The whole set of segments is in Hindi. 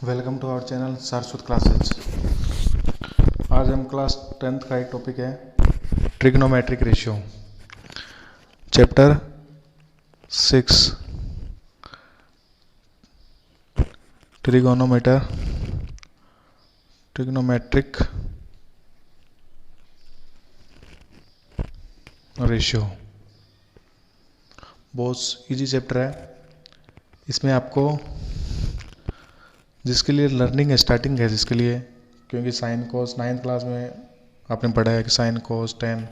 Welcome to our channel Saraswat classes. आज हम क्लास 10th का एक टॉपिक है trigonometric ratio, chapter 6 trigonometric ratio. बहुत इजी चैप्टर है। इसमें आपको जिसके लिए लर्निंग स्टार्टिंग है, जिसके लिए, क्योंकि साइन कोस 9th क्लास में आपने पढ़ा है कि साइन कोस टेन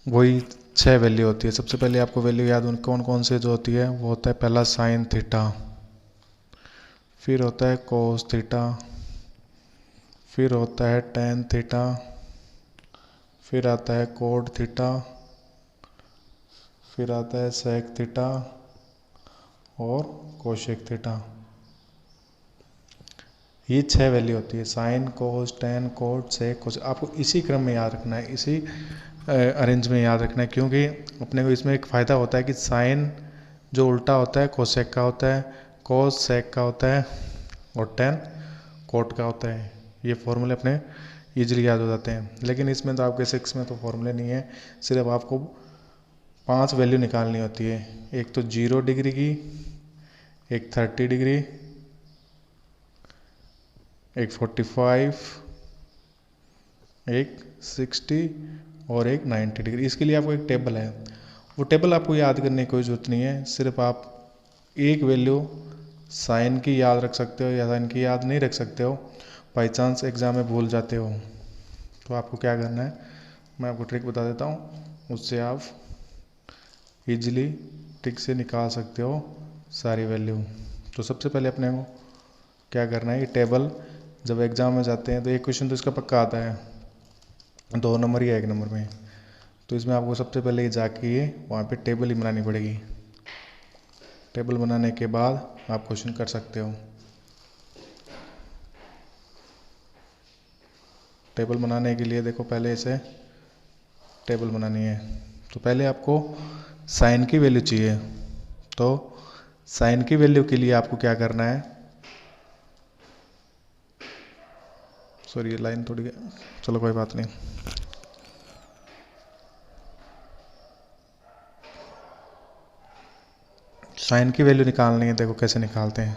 वही 6 वैल्यू होती है। सबसे पहले आपको वैल्यू याद कौन कौन से जो होती है वो होता है, पहला साइन थीटा, फिर होता है कोस थीटा, फिर होता है टेन थीटा, फिर आता है कोड थीटा, फिर आता है सेक थीटा और कोशेक थीटा। ये 6 वैल्यू होती है, साइन कोस टेन कोड सेक कोस। आपको इसी क्रम में याद रखना है, इसी अरेंज में याद रखना है, क्योंकि अपने को इसमें एक फ़ायदा होता है कि साइन जो उल्टा होता है कोसेक का होता है, कोस सेक का होता है और टेन कोट का होता है। ये फॉर्मूले अपने ईजिली याद हो जाते हैं। लेकिन इसमें तो आपके 6 में तो फॉर्मूले नहीं है, सिर्फ आपको 5 वैल्यू निकालनी होती है। एक तो 0 डिग्री की, एक 30 डिग्री, एक 45, एक 60 और एक 90 डिग्री। इसके लिए आपको एक टेबल है, वो टेबल आपको याद करने की कोई ज़रूरत नहीं है। सिर्फ आप एक वैल्यू साइन की याद रख सकते हो या साइन की याद नहीं रख सकते हो, बाई चांस एग्ज़ाम में भूल जाते हो, तो आपको क्या करना है, मैं आपको ट्रिक बता देता हूँ, उससे आप इजीली ट्रिक से निकाल सकते हो सारी वैल्यू। तो सबसे पहले अपने को क्या करना है, ये टेबल जब एग्ज़ाम में जाते हैं तो एक क्वेश्चन तो इसका पक्का आता है 2 नंबर या 1 नंबर में, तो इसमें आपको सबसे पहले ये जाके ये वहाँ पे टेबल ही बनानी पड़ेगी। टेबल बनाने के बाद आप क्वेश्चन कर सकते हो। टेबल बनाने के लिए देखो, पहले इसे टेबल बनानी है तो पहले आपको साइन की वैल्यू चाहिए। तो साइन की वैल्यू के लिए आपको क्या करना है, सॉरी ये लाइन थोड़ी, चलो कोई बात नहीं। साइन की वैल्यू निकालनी है, देखो कैसे निकालते हैं।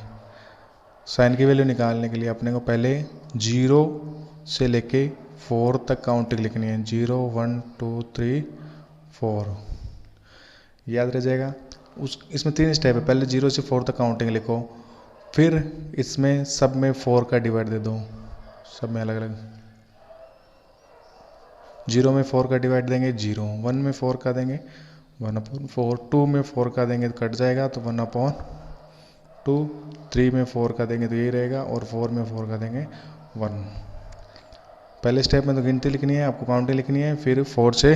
साइन की वैल्यू निकालने के लिए अपने को पहले 0 से लेके 4 तक काउंटिंग लिखनी है। 0 1 2 3 4 याद रह जाएगा। इसमें 3 स्टेप है, पहले 0 से 4 तक काउंटिंग लिखो, फिर इसमें सब में 4 का डिवाइड दे दो, सब में अलग अलग। 0 में 4 का डिवाइड देंगे 0, 1 में 4 का देंगे 1/4, 2 में 4 का देंगे तो कट जाएगा तो 1/2, 3 में 4 का देंगे तो यही रहेगा, और 4 में 4 का देंगे 1। पहले स्टेप में तो गिनती लिखनी है, आपको काउंटिंग लिखनी है, फिर 4 से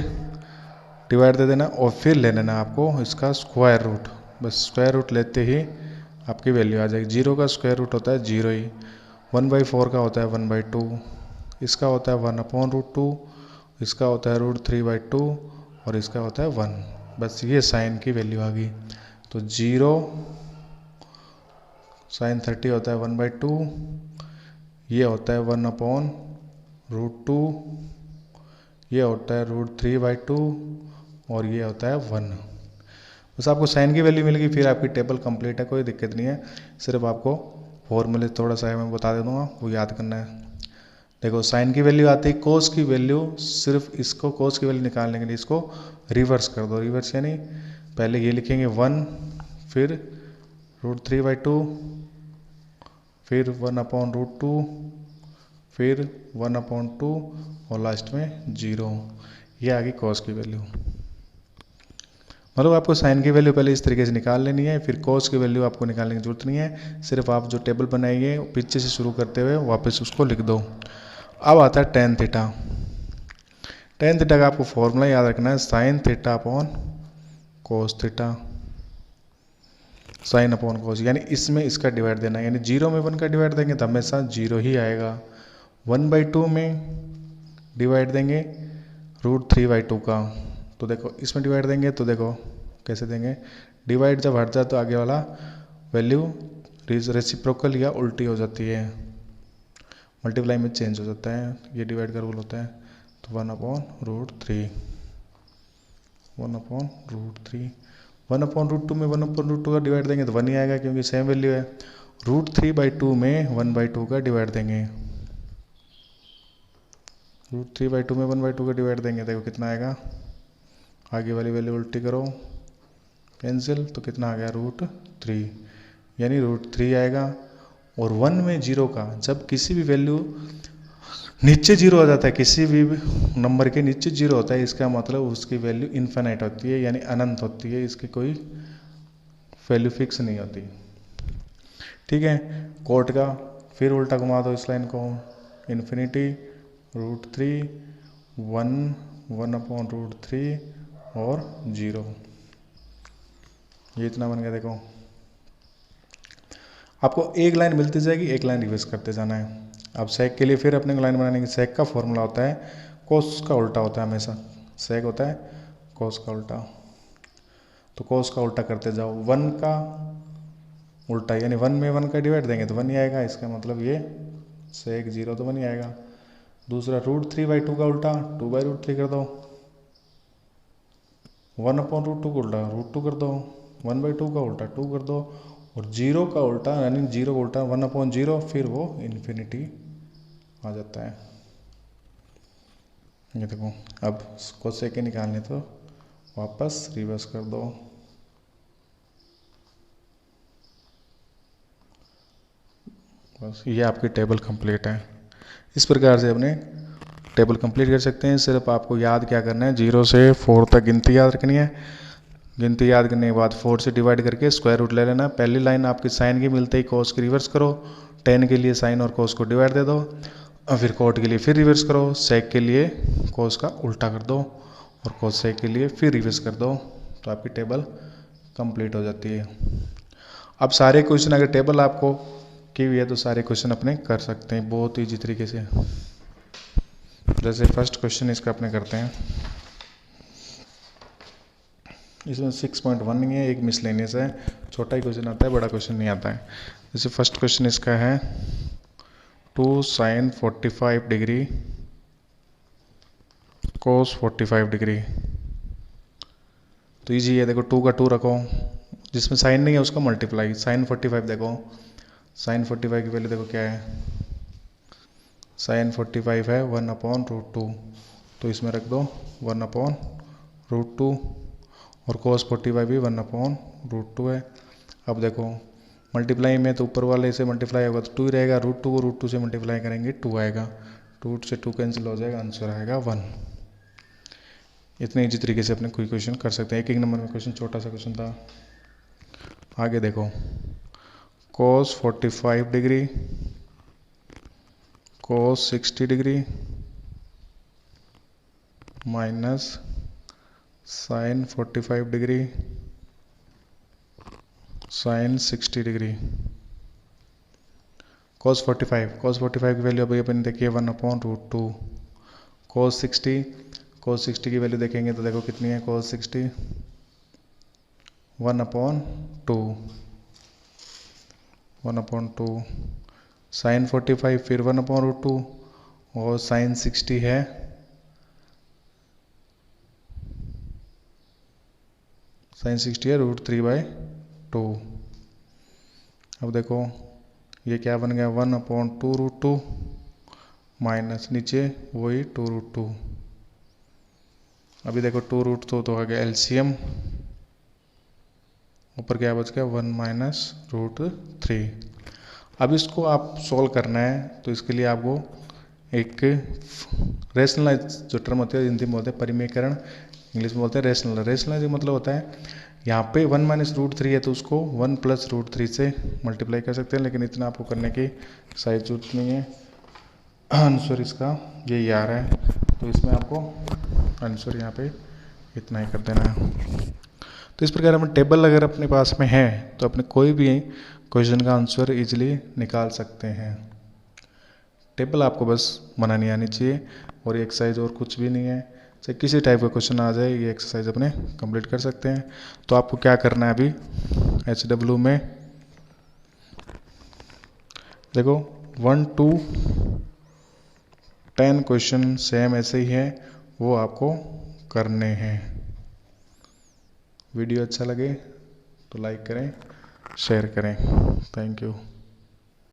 डिवाइड दे देना और फिर ले लेना आपको इसका स्क्वायर रूट। बस स्क्वायर रूट लेते ही आपकी वैल्यू आ जाएगी। 0 का स्क्वायर रूट होता है 0 ही, 1/4 का होता है 1/2, इसका होता है 1/√2, इसका होता है √3/2 और इसका होता है 1। बस ये साइन की वैल्यू आ गई। तो 0 साइन 30 होता है 1/2, ये होता है 1/√2, ये होता है √3/2 और ये होता है 1। बस आपको साइन की वैल्यू मिल गई, फिर आपकी टेबल कंप्लीट है, कोई दिक्कत नहीं है। सिर्फ आपको फॉर्मूले थोड़ा सा मैं बता दे दूँगा, वो याद करना है। देखो साइन की वैल्यू आती है, कोस की वैल्यू, सिर्फ इसको कोस की वैल्यू निकालने के लिए इसको रिवर्स कर दो। रिवर्स यानी पहले ये लिखेंगे 1, फिर √3/2, फिर 1/√2, फिर 1/2 और लास्ट में 0। ये आ गई कॉस की वैल्यू। मतलब आपको साइन की वैल्यू पहले इस तरीके से निकाल लेनी है, फिर कॉस की वैल्यू आपको निकालने की जरूरत नहीं है। सिर्फ आप जो टेबल बनाइए पीछे से शुरू करते हुए वापस उसको लिख दो। अब आता है टेन थीटा। टेन थीटा का आपको फॉर्मूला याद रखना है, sine theta upon cos theta, sine upon कोस, यानी इसमें इसका डिवाइड देना है। यानी 0 में 1 का डिवाइड देंगे तो हमेशा 0 ही आएगा। 1/2 में डिवाइड देंगे √3/2 का, तो देखो इसमें डिवाइड देंगे तो देखो कैसे देंगे, डिवाइड जब हट जाए तो आगे वाला वैल्यू रेसिप्रोकल या उल्टी हो जाती है, मल्टीप्लाई में चेंज हो जाता है, ये डिवाइड का रूल होता है। तो 1/√3, 1/√3, 1/√2 में 1/√2 का डिवाइड देंगे तो 1 ही आएगा क्योंकि सेम वैल्यू है। √3/2 में 1/2 का डिवाइड देंगे, √3/2 में 1/2 का डिवाइड देंगे, देखो कितना आएगा, आगे वाली वैल्यू उल्टी करो, कैंसिल, तो कितना आ गया √3, यानी √3 आएगा। और 1 में 0 का, जब किसी भी वैल्यू नीचे 0 हो जाता है, किसी भी नंबर के नीचे 0 होता है, इसका मतलब उसकी वैल्यू इन्फिनाइट होती है, यानी अनंत होती है, इसकी कोई वैल्यू फिक्स नहीं होती। ठीक है, कोट का फिर उल्टा घुमा दो इस लाइन को, इन्फिनिटी, √3, 1, 1/√3 और 0, ये इतना बन गया। देखो आपको एक लाइन मिलती जाएगी, एक लाइन रिवर्स करते जाना है। अब सेक के लिए फिर अपने को लाइन बनाने की, सेक का फॉर्मूला होता है कोस का उल्टा होता है हमेशा, सेक होता है कोस का उल्टा, तो कोस का उल्टा करते जाओ, 1 का उल्टा, यानी 1 में 1 का डिवाइड देंगे तो 1 ही आएगा, इसका मतलब ये सेक 0 तो 1 ही आएगा। दूसरा √3/2 का उल्टा 2/√3 कर दो, 1/√2 का उल्टा √2 कर दो, 1/2 का उल्टा 2 कर दो, और 0 का उल्टा, यानी 0 का उल्टा 1/0, फिर वो इन्फिनिटी आ जाता है। ये देखो, अब कोसेक के निकालने तो वापस रिवर्स कर दो, बस ये आपकी टेबल कंप्लीट है। इस प्रकार से अपने टेबल कंप्लीट कर सकते हैं। सिर्फ आपको याद क्या करना है, 0 से 4 तक गिनती याद रखनी है, गिनती याद करने के बाद 4 से डिवाइड करके स्क्वायर रूट ले लेना। पहली लाइन आपकी साइन की मिलते ही कोस की रिवर्स करो, 10 के लिए साइन और कोस को डिवाइड दे दो, और फिर कोट के लिए फिर रिवर्स करो, सेक के लिए कोस का उल्टा कर दो, और कोस सेक के लिए फिर रिवर्स कर दो, तो आपकी टेबल कंप्लीट हो जाती है। अब सारे क्वेश्चन अगर टेबल आपको की हुई है तो सारे क्वेश्चन अपने कर सकते हैं बहुत ईजी तरीके से। जैसे फर्स्ट क्वेश्चन इसका अपने करते हैं, इसमें 6.1 नहीं है, एक मिसलेनियस है, छोटा ही क्वेश्चन आता है, बड़ा क्वेश्चन नहीं आता है। जैसे फर्स्ट क्वेश्चन इसका है 2 sin 45 डिग्री cos 45 डिग्री, तो ईजी है। देखो 2 का 2 रखो, जिसमें साइन नहीं है उसका मल्टीप्लाई, sin 45, देखो sin 45 की वैल्यू देखो क्या है, sin 45 है 1/√2, तो इसमें रख दो 1/√2, और cos 45 भी 1/√2 है। अब देखो मल्टीप्लाई में तो ऊपर वाले से मल्टीप्लाई होगा तो 2 ही रहेगा, √2 को √2 से मल्टीप्लाई करेंगे 2 आएगा, 2 से 2 कैंसिल हो जाएगा, आंसर आएगा 1। इतने ईजी तरीके से अपने कोई क्वेश्चन कर सकते हैं। एक नंबर में क्वेश्चन छोटा सा क्वेश्चन था। आगे देखो cos 45 degree cos 60 degree minus sin 45 degree sin 60 degree. cos 45 की वैल्यू अभी अपन देखिए 1/√2, cos 60 की वैल्यू देखेंगे तो देखो कितनी है, cos 60 1/2, sin 45 फिर 1/√2, और sin 60 है √3/2। अब देखो ये क्या बन गया, 1/2√2 माइनस नीचे वही 2√2। अभी देखो 2√2 तो आ गया एलसीएम, ऊपर क्या बच गया 1 - √3। अब इसको आप सॉल्व करना है तो इसके लिए आपको एक रेशनलाइज जो टर्म होती है हिंदी में बोलते हैं परिमेयकरण, इंग्लिश में बोलते हैं रेशनलाइज मतलब होता है यहाँ पे 1 - √3 है तो उसको 1 + √3 से मल्टीप्लाई कर सकते हैं, लेकिन इतना आपको करने की साइज जरूरत नहीं है। आंसर इसका यही आ रहा है, तो इसमें आपको आंसर यहाँ पे इतना ही कर देना है। तो इस प्रकार हम टेबल अगर अपने पास में है तो अपने कोई भी क्वेश्चन का आंसर इजीली निकाल सकते हैं। टेबल आपको बस बनानी आनी चाहिए, और ये एक्सरसाइज और कुछ भी नहीं है, चाहे किसी टाइप का क्वेश्चन आ जाए ये एक्सरसाइज अपने कंप्लीट कर सकते हैं। तो आपको क्या करना है, अभी HW में देखो 1 to 10 क्वेश्चन सेम ऐसे ही है, वो आपको करने हैं। वीडियो अच्छा लगे तो लाइक करें, शेयर करें। Thank you.